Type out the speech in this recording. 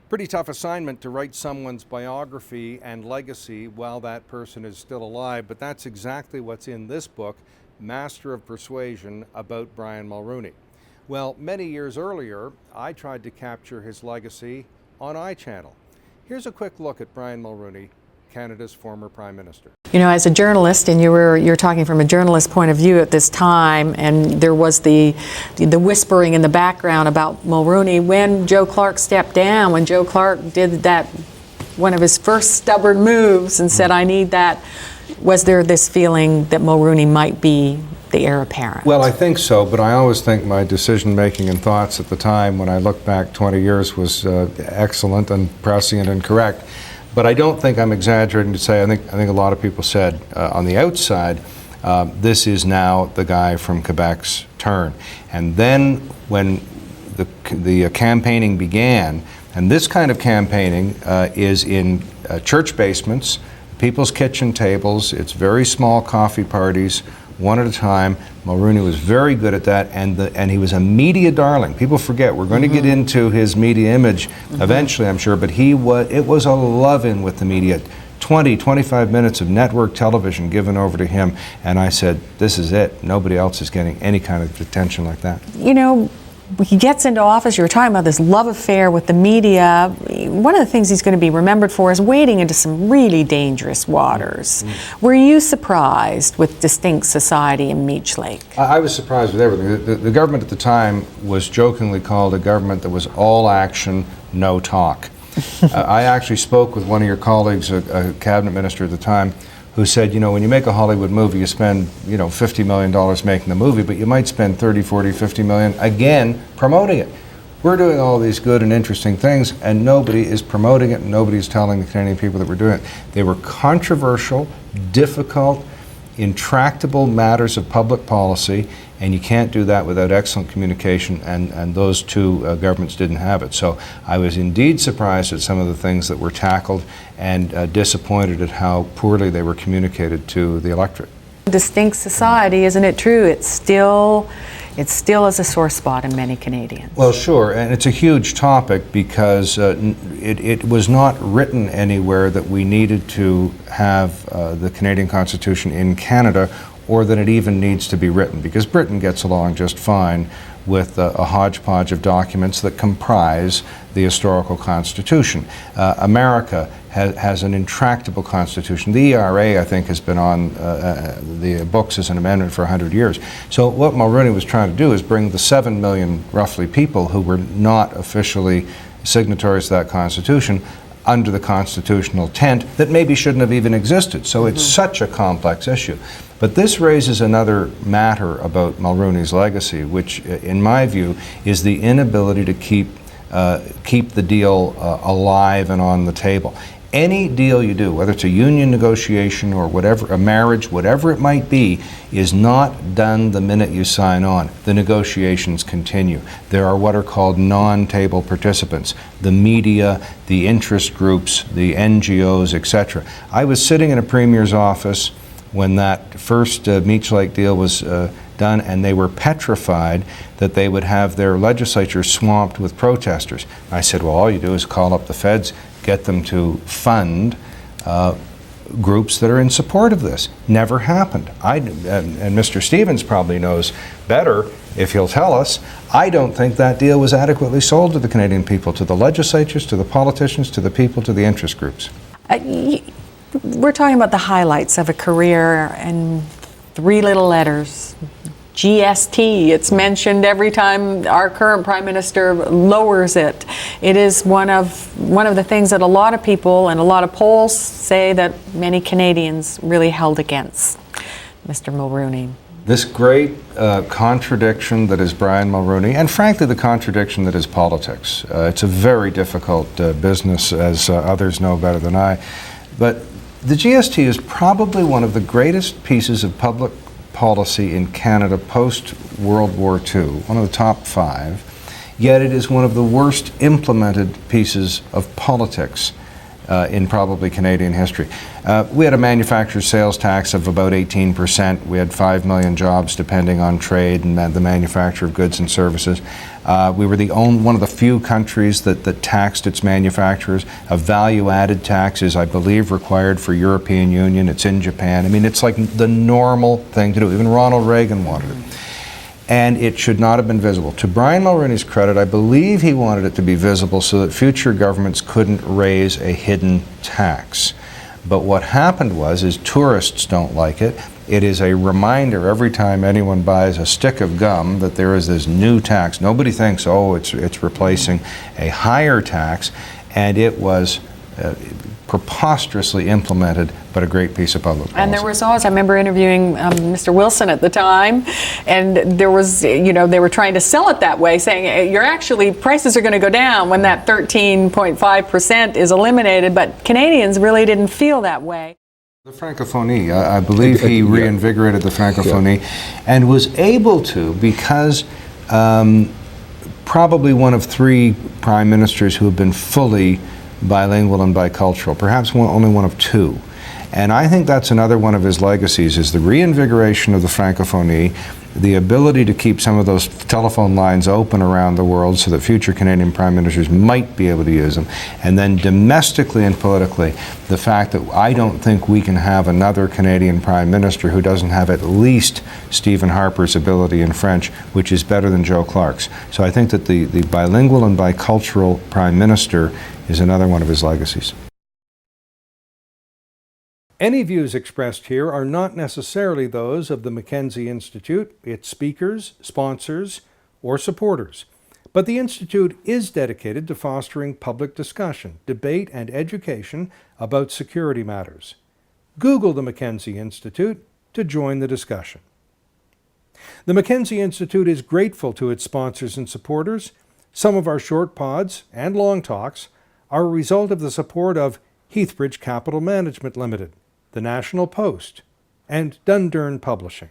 Pretty tough assignment to write someone's biography and legacy while that person is still alive, but that's exactly what's in this book, Master of Persuasion, about Brian Mulroney. Well, many years earlier, I tried to capture his legacy on iChannel. Here's a quick look at Brian Mulroney, Canada's former Prime Minister. You know, as a journalist, and you're talking from a journalist point of view at this time, and there was the whispering in the background about Mulroney when Joe Clark stepped down, when Joe Clark did that, one of his first stubborn moves and said, I need that. Was there this feeling that Mulroney might be the heir apparent? Well, I think so, but I always think my decision-making and thoughts at the time, when I look back 20 years, was excellent and prescient and correct. But I don't think I'm exaggerating to say, I think a lot of people said on the outside, this is now the guy from Quebec's turn. And then when the campaigning began, and this kind of campaigning is in church basements, people's kitchen tables, it's very small coffee parties, one at a time. Mulroney was very good at that, and he was a media darling. People forget, we're going to get into his media image eventually, I'm sure, but it was a love-in with the media. 20, 25 minutes of network television given over to him, and I said, this is it. Nobody else is getting any kind of attention like that. You know, he gets into office, you were talking about this love affair with the media. One of the things he's going to be remembered for is wading into some really dangerous waters. Were you surprised with Distinct Society in Meech Lake? I was surprised with everything. The government at the time was jokingly called a government that was all action, no talk. I actually spoke with one of your colleagues, a cabinet minister at the time, who said, you know, when you make a Hollywood movie, you spend, you know, $50 million making the movie, but you might spend 30, 40, 50 million, again, promoting it. We're doing all these good and interesting things, and nobody is promoting it, and nobody's telling the Canadian people that we're doing it. They were controversial, difficult, intractable matters of public policy, and you can't do that without excellent communication, and those two governments didn't have it. So I was indeed surprised at some of the things that were tackled and disappointed at how poorly they were communicated to the electorate. Distinct Society, isn't it true? It still is a sore spot in many Canadians. Well, sure, and it's a huge topic because it was not written anywhere that we needed to have the Canadian Constitution in Canada, or that it even needs to be written, because Britain gets along just fine with a hodgepodge of documents that comprise the historical Constitution. America has an intractable Constitution. The ERA, I think, has been on the books as an amendment for 100 years. So what Mulroney was trying to do is bring the 7 million, roughly, people who were not officially signatories to that Constitution under the constitutional tent that maybe shouldn't have even existed. So it's such a complex issue. But this raises another matter about Mulroney's legacy, which, in my view, is the inability to keep the deal alive and on the table. Any deal you do, whether it's a union negotiation or whatever, a marriage, whatever it might be, is not done the minute you sign on. The negotiations continue. There are what are called non-table participants, the media, the interest groups, the NGOs, etc. I was sitting in a premier's office when that first Meech Lake deal was done, and they were petrified that they would have their legislature swamped with protesters. I said, well, all you do is call up the feds, get them to fund groups that are in support of this. Never happened. And Mr. Stevens probably knows better if he'll tell us. I don't think that deal was adequately sold to the Canadian people, to the legislatures, to the politicians, to the people, to the interest groups. We're talking about the highlights of a career in 3 little letters. GST, it's mentioned every time our current Prime Minister lowers it. It is one of the things that a lot of people and a lot of polls say that many Canadians really held against Mr. Mulroney. This great contradiction that is Brian Mulroney, and frankly the contradiction that is politics. It's a very difficult business, as others know better than I. But the GST is probably one of the greatest pieces of public policy in Canada post-World War II, one of the top 5, yet it is one of the worst implemented pieces of politics in probably Canadian history. We had a manufacturer's sales tax of about 18%. We had 5 million jobs depending on trade and the manufacture of goods and services. We were one of the few countries that taxed its manufacturers. A value-added tax is, I believe, required for European Union. It's in Japan. I mean, it's like the normal thing to do. Even Ronald Reagan wanted it. And it should not have been visible. To Brian Mulroney's credit, I believe he wanted it to be visible so that future governments couldn't raise a hidden tax. But what happened is tourists don't like it. It is a reminder every time anyone buys a stick of gum that there is this new tax. Nobody thinks, oh, it's replacing a higher tax, and it was preposterously implemented, but a great piece of public policy. And there was always, I remember interviewing Mr. Wilson at the time, and there was, they were trying to sell it that way, saying prices are going to go down when that 13.5% is eliminated, but Canadians really didn't feel that way. The Francophonie, I believe he reinvigorated the Francophonie and was able to because probably one of 3 prime ministers who have been fully bilingual and bicultural, perhaps only one of 2. And I think that's another one of his legacies, is the reinvigoration of the Francophonie, the ability to keep some of those telephone lines open around the world so that future Canadian prime ministers might be able to use them. And then domestically and politically, the fact that I don't think we can have another Canadian prime minister who doesn't have at least Stephen Harper's ability in French, which is better than Joe Clark's. So I think that the bilingual and bicultural prime minister is another one of his legacies. Any views expressed here are not necessarily those of the Mackenzie Institute, its speakers, sponsors, or supporters, but the Institute is dedicated to fostering public discussion, debate, and education about security matters. Google the Mackenzie Institute to join the discussion. The Mackenzie Institute is grateful to its sponsors and supporters. Some of our short pods and long talks are a result of the support of Heathbridge Capital Management Limited, the National Post, and Dundurn Publishing.